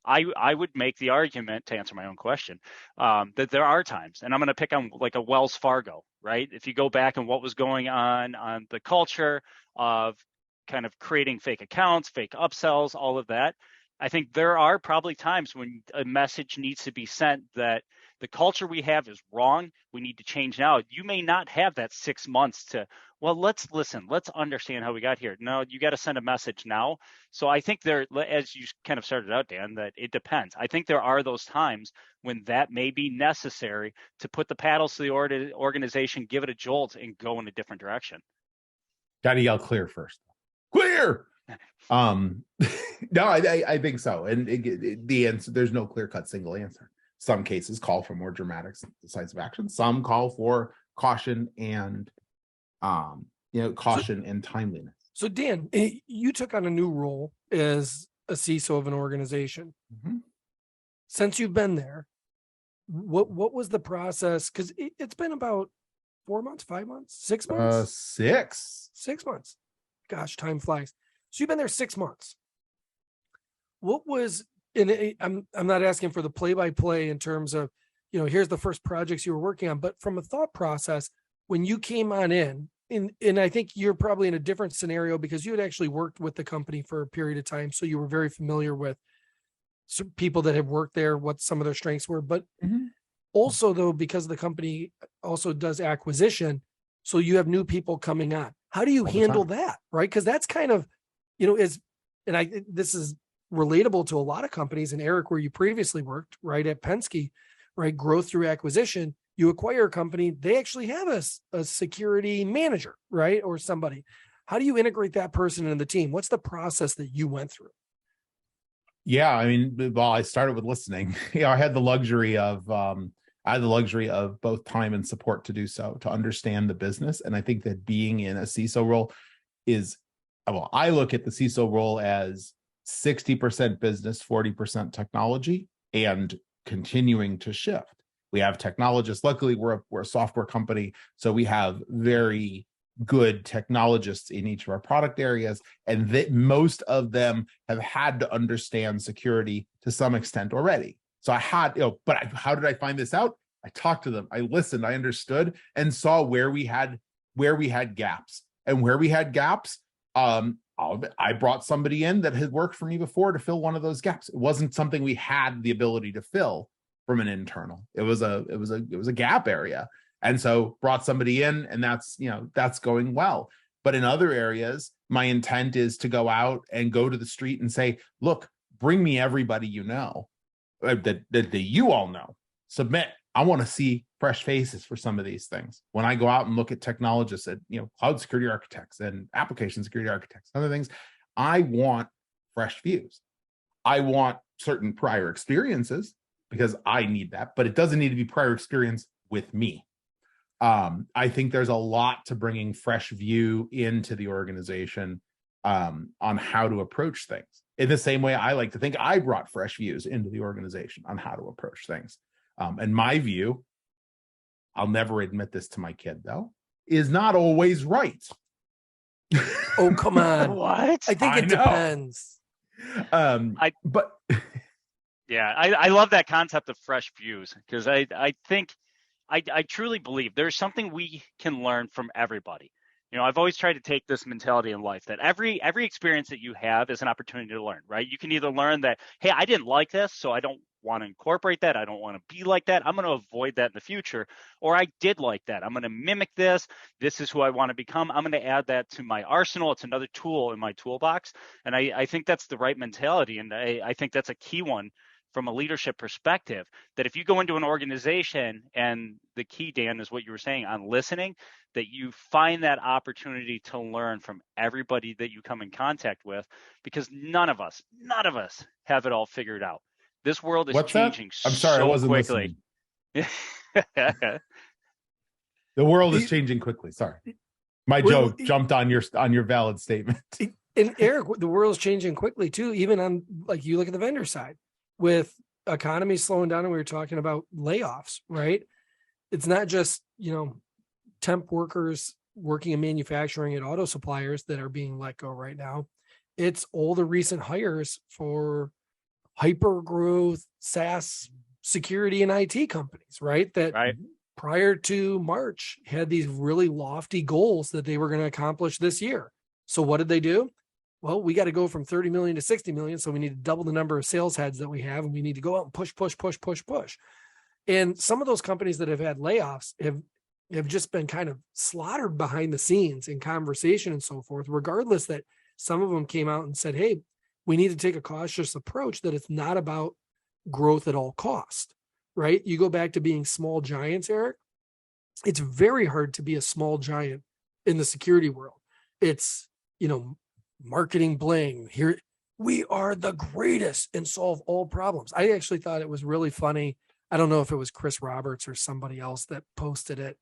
I would make the argument, to answer my own question, that there are times, and I'm going to pick on like a Wells Fargo, right? If you go back and what was going on the culture of kind of creating fake accounts, fake upsells, all of that, I think there are probably times when a message needs to be sent that the culture we have is wrong. We need to change now. You may not have that 6 months to, well, let's listen. Let's understand how we got here. No, you got to send a message now. So I think there, as you kind of started out, Dan, that it depends. I think there are those times when that may be necessary to put the paddles to the organization, give it a jolt, and go in a different direction. Got to yell clear first. Clear! No, I think so. And the answer, there's no clear-cut single answer. Some cases call for more dramatic, decisive action. Some call for caution and and timeliness. So Dan, you took on a new role as a CISO of an organization. Mm-hmm. Since you've been there, what was the process? Because it's been about 4 months, 5 months, 6 months? 6 months. Gosh, time flies. So you've been there 6 months. What was, and I'm not asking for the play-by-play in terms of, here's the first projects you were working on, but from a thought process, when you came on in, and I think you're probably in a different scenario because you had actually worked with the company for a period of time, so you were very familiar with some people that have worked there, what some of their strengths were, but also though, because the company also does acquisition, so you have new people coming on. How do you handle that, right? Because that's kind of, this is relatable to a lot of companies, and Erik, where you previously worked, right, at Penske, right, growth through acquisition, you acquire a company, they actually have a security manager, right, or somebody. How do you integrate that person in the team? What's the process that you went through? Yeah, I mean, well, I started with listening. I had the luxury of both time and support to do so, to understand the business. And I think that being in a CISO role is, well, I look at the CISO role as 60% business, 40% technology, and continuing to shift. We have technologists. Luckily, we're a software company, so we have very good technologists in each of our product areas, and that most of them have had to understand security to some extent already. So I had, but how did I find this out? I talked to them, I listened, I understood, and saw where we had gaps. And where we had gaps, I brought somebody in that had worked for me before to fill one of those gaps. It wasn't something we had the ability to fill from an internal. It was a gap area. And so brought somebody in, and that's going well. But in other areas, my intent is to go out and go to the street and say, look, bring me everybody that you all know. Submit I want to see fresh faces for some of these things. When I go out and look at technologists at, cloud security architects and application security architects, other things, I want fresh views. I want certain prior experiences because I need that, but it doesn't need to be prior experience with me. I think there's a lot to bringing fresh view into the organization on how to approach things. In the same way, I like to think I brought fresh views into the organization on how to approach things. And my view, I'll never admit this to my kid though, is not always right. Oh, come on. What? I think it depends. But yeah, I love that concept of fresh views, because I think I truly believe there's something we can learn from everybody. I've always tried to take this mentality in life that every experience that you have is an opportunity to learn, right? You can either learn that, hey, I didn't like this, so I don't want to incorporate that. I don't want to be like that. I'm going to avoid that in the future. Or I did like that. I'm going to mimic this. This is who I want to become. I'm going to add that to my arsenal. It's another tool in my toolbox. And I think that's the right mentality. And I think that's a key one from a leadership perspective, that if you go into an organization, and the key, Dan, is what you were saying on listening, that you find that opportunity to learn from everybody that you come in contact with, because none of us have it all figured out. This world is changing I'm sorry, I wasn't quickly. The world is changing quickly. Sorry. My joke jumped on your valid statement. And Eric, the world's changing quickly too, even on, like, you look at the vendor side with economy slowing down, and we were talking about layoffs, right? It's not just, temp workers working in manufacturing at auto suppliers that are being let go right now. It's all the recent hires for hyper growth SaaS security and IT companies, right? That prior to March had these really lofty goals that they were going to accomplish this year. So what did they do? Well, we got to go from 30 million to 60 million. So we need to double the number of sales heads that we have, and we need to go out and push. And some of those companies that have had layoffs have just been kind of slaughtered behind the scenes in conversation and so forth, regardless that some of them came out and said, hey, we need to take a cautious approach, that it's not about growth at all cost, right? You go back to being small giants, Eric. It's very hard to be a small giant in the security world. It's, marketing bling. Here, we are the greatest and solve all problems. I actually thought it was really funny. I don't know if it was Chris Roberts or somebody else that posted it.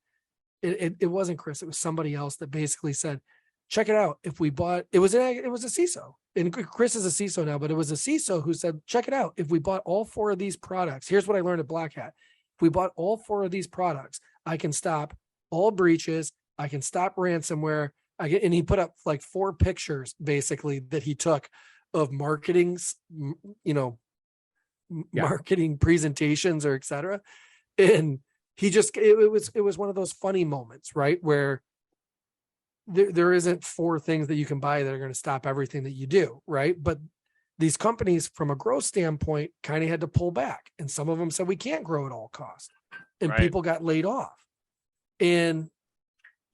It wasn't Chris. It was somebody else that basically said, check it out. If we bought, it was a CISO, and Chris is a CISO now, but it was a CISO who said, check it out. If we bought all 4 of these products, here's what I learned at Black Hat. If we bought all 4 of these products, I can stop all breaches. I can stop ransomware. And he put up like 4 pictures basically that he took of marketing presentations or et cetera. And he just, it was one of those funny moments, right? Where there isn't 4 things that you can buy that are going to stop everything that you do, right? But these companies from a growth standpoint kind of had to pull back. And some of them said, we can't grow at all costs. And people got laid off. And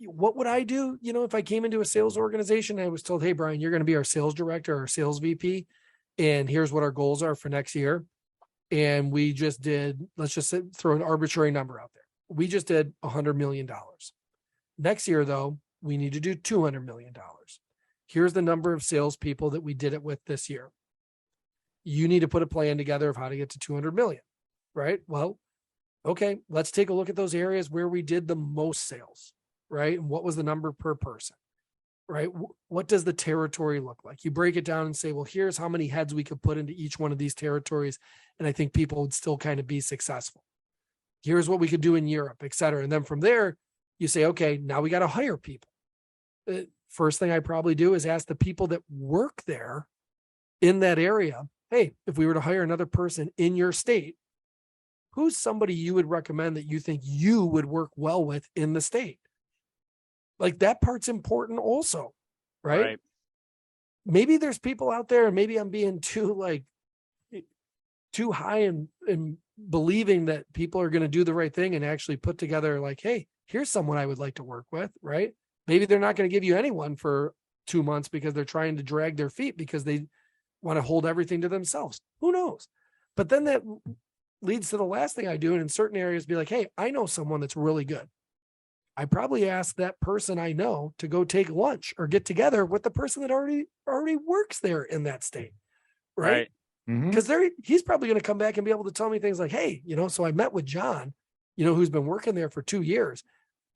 what would I do? If I came into a sales organization and I was told, hey, Brian, you're going to be our sales director or sales VP, and here's what our goals are for next year. And we just did, let's just throw an arbitrary number out there. We just did $100 million. Next year, though, we need to do $200 million. Here's the number of salespeople that we did it with this year. You need to put a plan together of how to get to 200 million, right? Well, okay, let's take a look at those areas where we did the most sales, right? And what was the number per person, right? What does the territory look like? You break it down and say, well, here's how many heads we could put into each one of these territories. And I think people would still kind of be successful. Here's what we could do in Europe, et cetera. And then from there, you say, okay, now we got to hire people. First thing I probably do is ask the people that work there in that area, hey, if we were to hire another person in your state, who's somebody you would recommend that you think you would work well with in the state? Like, that part's important also, right? Maybe there's people out there, and maybe I'm being too high in believing that people are going to do the right thing and actually put together like, hey, here's someone I would like to work with, right? Maybe they're not going to give you anyone for 2 months because they're trying to drag their feet because they want to hold everything to themselves. Who knows? But then leads to the last thing I do. And in certain areas, be like, hey, I know someone that's really good. I probably ask that person I know to go take lunch or get together with the person that already works there in that state. Right. Because he's probably going to come back and be able to tell me things like, hey, so I met with John, who's been working there for 2 years.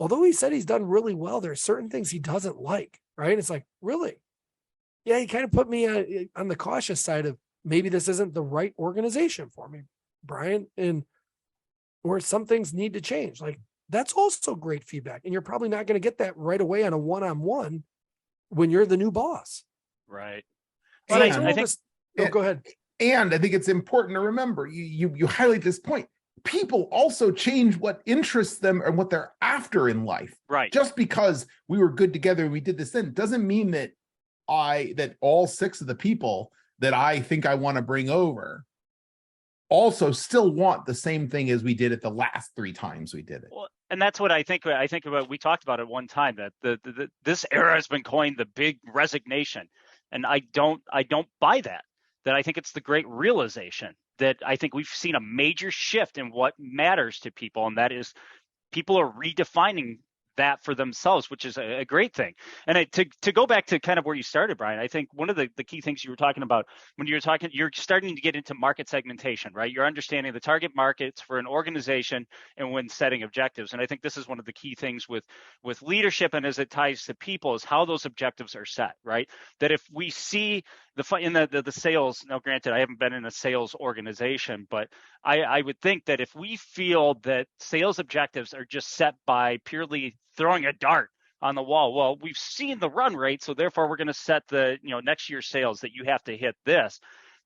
Although he said he's done really well, there's certain things he doesn't like. Right. It's like, really? Yeah. He kind of put me on the cautious side of maybe this isn't the right organization for me, Brian, or some things need to change. Like, that's also great feedback. And you're probably not going to get that right away on a one-on-one when you're the new boss. Right. Well, I think go ahead. And I think it's important to remember, you highlight this point. People also change what interests them and what they're after in life. Right. Just because we were good together and we did this then doesn't mean that all 6 of the people that I think I want to bring over also still want the same thing as we did at the last 3 times we did it. Well, and that's what I think about. We talked about it one time, that this era has been coined the big resignation. And I don't buy that I think it's the great realization that I think we've seen a major shift in what matters to people. And that is people are redefining that for themselves, which is a great thing. And to go back to kind of where you started, Brian, I think one of the key things you were talking about when you're starting to get into market segmentation, right? You're understanding the target markets for an organization and when setting objectives. And I think this is one of the key things with leadership and as it ties to people is how those objectives are set, right? That if we see the sales, now granted, I haven't been in a sales organization, but I would think that if we feel that sales objectives are just set by purely throwing a dart on the wall, well, we've seen the run rate, so therefore we're going to set the next year's sales that you have to hit this,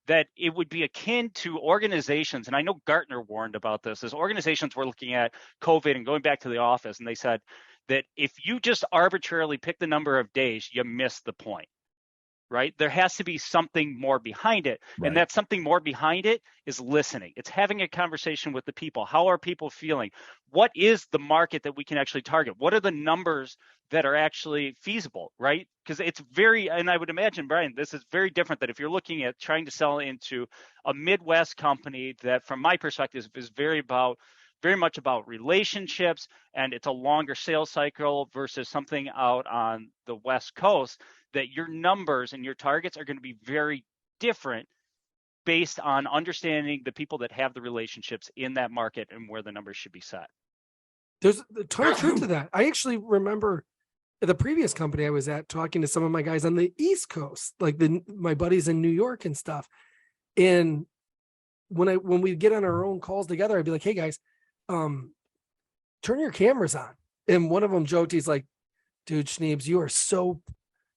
that it would be akin to organizations, and I know Gartner warned about this, as organizations were looking at COVID and going back to the office, and they said that if you just arbitrarily pick the number of days, you miss the point. Right? There has to be something more behind it. Right. And that something more behind it is listening. It's having a conversation with the people. How are people feeling? What is the market that we can actually target? What are the numbers that are actually feasible, right? Because it's and I would imagine, Brian, this is very different that if you're looking at trying to sell into a Midwest company that from my perspective is very much about relationships and it's a longer sales cycle versus something out on the West Coast, that your numbers and your targets are going to be very different based on understanding the people that have the relationships in that market and where the numbers should be set. There's a ton of truth to that. I actually remember the previous company I was at talking to some of my guys on the East Coast, like my buddies in New York and stuff. And when we get on our own calls together, I'd be like, hey guys, turn your cameras on. And one of them joked, he's like, dude, Schneebs, you are so,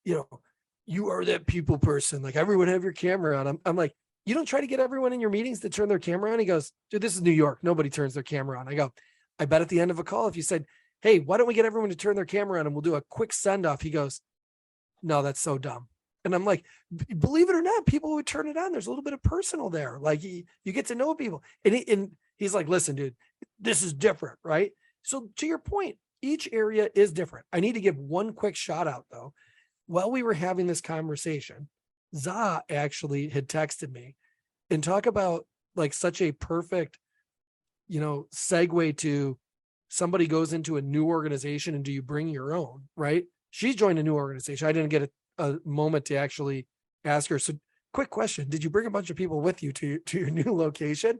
you are that people person. Like everyone have your camera on. I'm like, you don't try to get everyone in your meetings to turn their camera on. He goes, dude, this is New York. Nobody turns their camera on. I go, I bet at the end of a call, if you said, hey, why don't we get everyone to turn their camera on and we'll do a quick send off? He goes, no, that's so dumb. And I'm like, believe it or not, people would turn it on. There's a little bit of personal there. Like you get to know people. And he's like, listen, dude, this is different. Right. So to your point, each area is different. I need to give one quick shout out though. While we were having this conversation, Za actually had texted me and talk about like such a perfect, segue to somebody goes into a new organization and do you bring your own, right? She joined a new organization. I didn't get a moment to actually ask her. So quick question. Did you bring a bunch of people with you to your new location?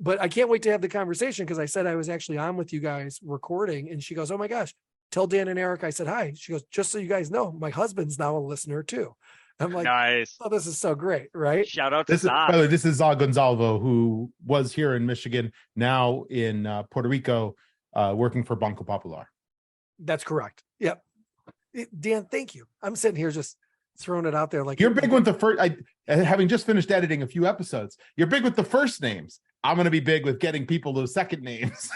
But I can't wait to have the conversation because I said I was actually on with you guys recording and she goes, oh my gosh, tell Dan and Erik I said hi. She goes, just so you guys know, my husband's now a listener too. I'm like, nice. Oh, this is so great, right? Shout out to Za. By the way, this is Za Gonzalvo, who was here in Michigan, now in Puerto Rico, working for Banco Popular. That's correct. Yep. Dan, thank you. I'm sitting here just throwing it out there. Like you're big with the first. Having just finished editing a few episodes, you're big with the first names. I'm going to be big with getting people those second names.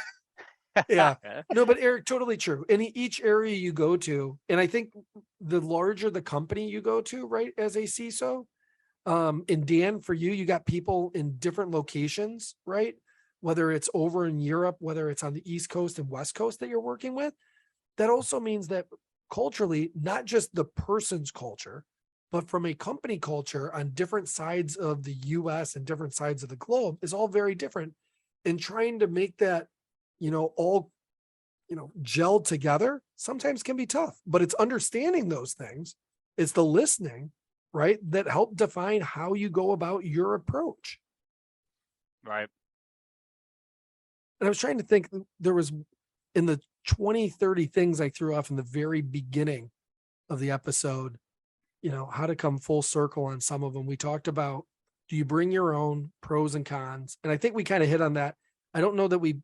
Yeah, no, but Erik, totally true. In each area you go to, and I think the larger the company you go to, right, as a CISO, and Dan, for you got people in different locations, right? Whether it's over in Europe, whether it's on the East Coast and West Coast that you're working with, that also means that culturally, not just the person's culture, but from a company culture on different sides of the US and different sides of the globe is all very different. and trying to make that, all, gel together sometimes can be tough, but it's understanding those things. It's the listening, right, that help define how you go about your approach. Right. And I was trying to think, there was in the 20, 30 things I threw off in the very beginning of the episode, how to come full circle on some of them. We talked about, do you bring your own pros and cons? And I think we kind of hit on that. I don't know that we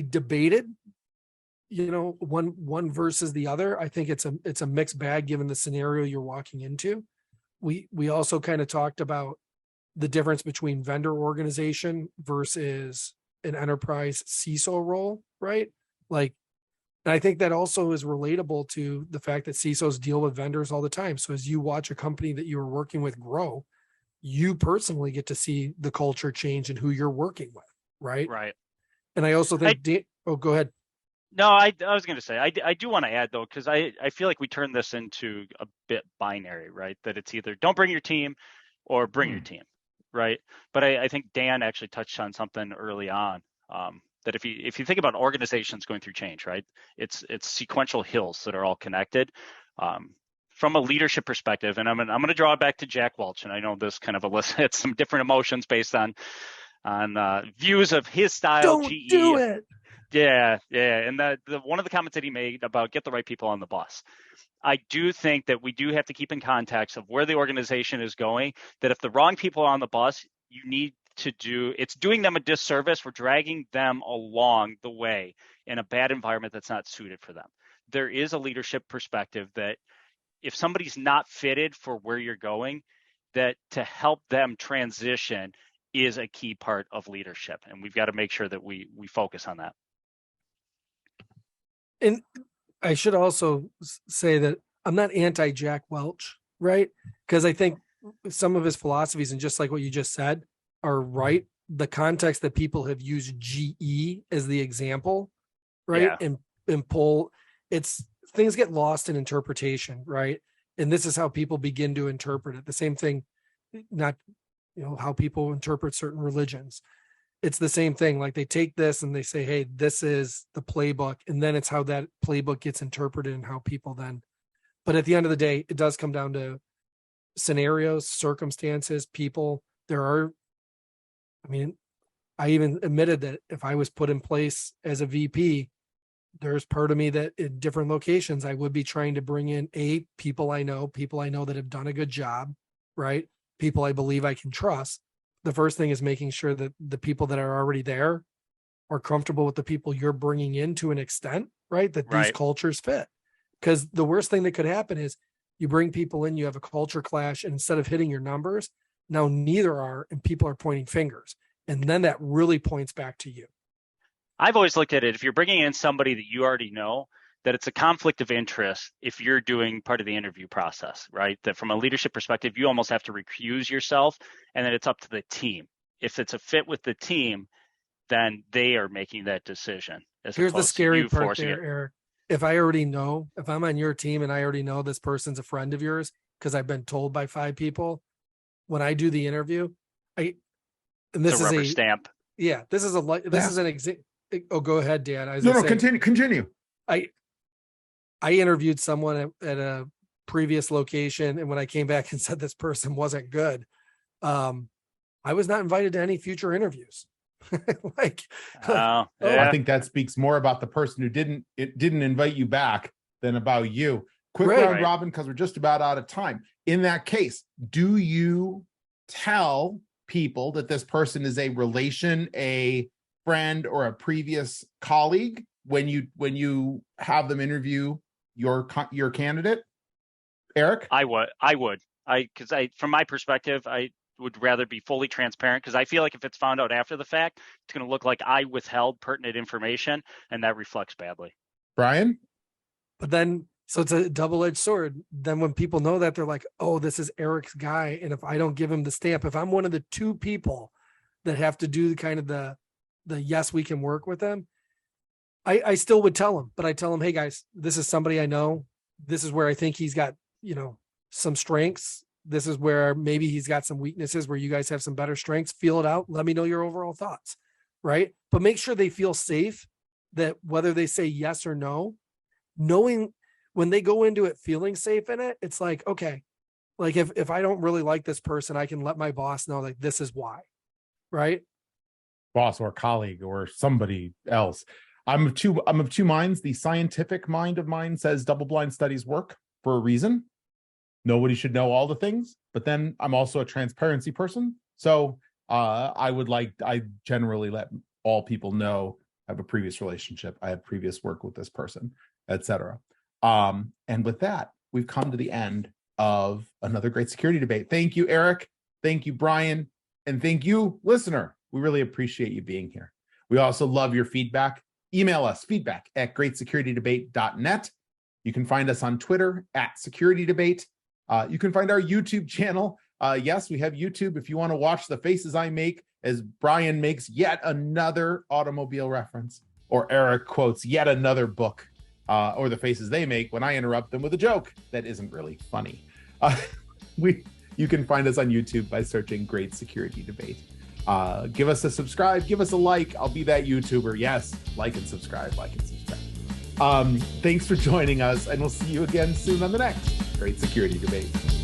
debated, one versus the other. I think it's a mixed bag given the scenario you're walking into. We also kind of talked about the difference between vendor organization versus an enterprise CISO role, right? Like, and I think that also is relatable to the fact that CISOs deal with vendors all the time. So as you watch a company that you are working with grow, you personally get to see the culture change and who you're working with, right? Right. And I also think, go ahead. No, I was going to say, I do want to add though, because I feel like we turn this into a bit binary, right? That it's either don't bring your team or bring your team, right? But I think Dan actually touched on something early on, that if you think about organizations going through change, right? It's sequential hills that are all connected. From a leadership perspective, and I'm going to draw it back to Jack Welch, and I know this kind of elicits some different emotions based on views of his style. Don't GE. do it. Yeah, and the one of the comments that he made about get the right people on the bus. I do think that we do have to keep in context of where the organization is going, that if the wrong people are on the bus, you need to it's doing them a disservice. We're dragging them along the way in a bad environment that's not suited for them. There is a leadership perspective that if somebody's not fitted for where you're going, that to help them transition is a key part of leadership. And we've got to make sure that we focus on that. And I should also say that I'm not anti Jack Welch, right? Because I think some of his philosophies, and just like what you just said, are right. The context that people have used GE as the example, right? Yeah. And pull, things get lost in interpretation, right? And this is how people begin to interpret it. The same thing, not, how people interpret certain religions. It's the same thing. Like they take this and they say, hey, this is the playbook. And then it's how that playbook gets interpreted and how people then, but at the end of the day, it does come down to scenarios, circumstances, people. I even admitted that if I was put in place as a VP, there's part of me that in different locations, I would be trying to bring in people I know that have done a good job, right? People I believe I can trust. The first thing is making sure that the people that are already there are comfortable with the people you're bringing in to an extent, right? That these cultures fit. Because the worst thing that could happen is you bring people in, you have a culture clash, and instead of hitting your numbers, now neither are, and people are pointing fingers. And then that really points back to you. I've always looked at it, if you're bringing in somebody that you already know, that it's a conflict of interest if you're doing part of the interview process, right? That from a leadership perspective, you almost have to recuse yourself, and then it's up to the team. If it's a fit with the team, then they are making that decision. Here's the scary part there, Eric. If I'm on your team and I already know this person's a friend of yours, because I've been told by 5 people, when I do the interview, this is a rubber stamp. Yeah, this is an example. Oh, go ahead, Dan. Continue. I interviewed someone at a previous location, and when I came back and said this person wasn't good, I was not invited to any future interviews. I think that speaks more about the person who didn't invite you back than about you. Quick round robin, because we're just about out of time. In that case, do you tell people that this person is a relation, a friend, or a previous colleague when you have them interview your candidate? Erik? I would. Because from my perspective, I would rather be fully transparent, because I feel like if it's found out after the fact, it's going to look like I withheld pertinent information, and that reflects badly. Brian? But then, so it's a double-edged sword. Then when people know that, they're like, oh, this is Erik's guy. And if I don't give him the stamp, if I'm one of the 2 people that have to do kind of the yes, we can work with them, I still would tell them, but I tell them, hey guys, this is somebody I know. This is where I think he's got, some strengths. This is where maybe he's got some weaknesses where you guys have some better strengths. Feel it out. Let me know your overall thoughts. right? But make sure they feel safe, that whether they say yes or no, knowing when they go into it feeling safe in it, it's like, okay, like if I don't really like this person, I can let my boss know, like, this is why, right? Boss or colleague or somebody else. I'm of two minds. The scientific mind of mine says double-blind studies work for a reason. Nobody should know all the things, but then I'm also a transparency person. So I generally let all people know I have a previous relationship, I have previous work with this person, etc. And with that, we've come to the end of another great security debate. Thank you, Erik. Thank you, Brian. And thank you, listener. We really appreciate you being here. We also love your feedback. Email us feedback@greatsecurity.debate.net. You can find us on Twitter @SecurityDebate. You can find our YouTube channel. Yes, we have YouTube. If you want to watch the faces I make as Brian makes yet another automobile reference, or Erik quotes yet another book, or the faces they make when I interrupt them with a joke that isn't really funny. You can find us on YouTube by searching Great Security Debate. Give us a subscribe, give us a like. I'll be that YouTuber. Yes, like and subscribe, like and subscribe. Thanks for joining us, and we'll see you again soon on the next Great Security Debate.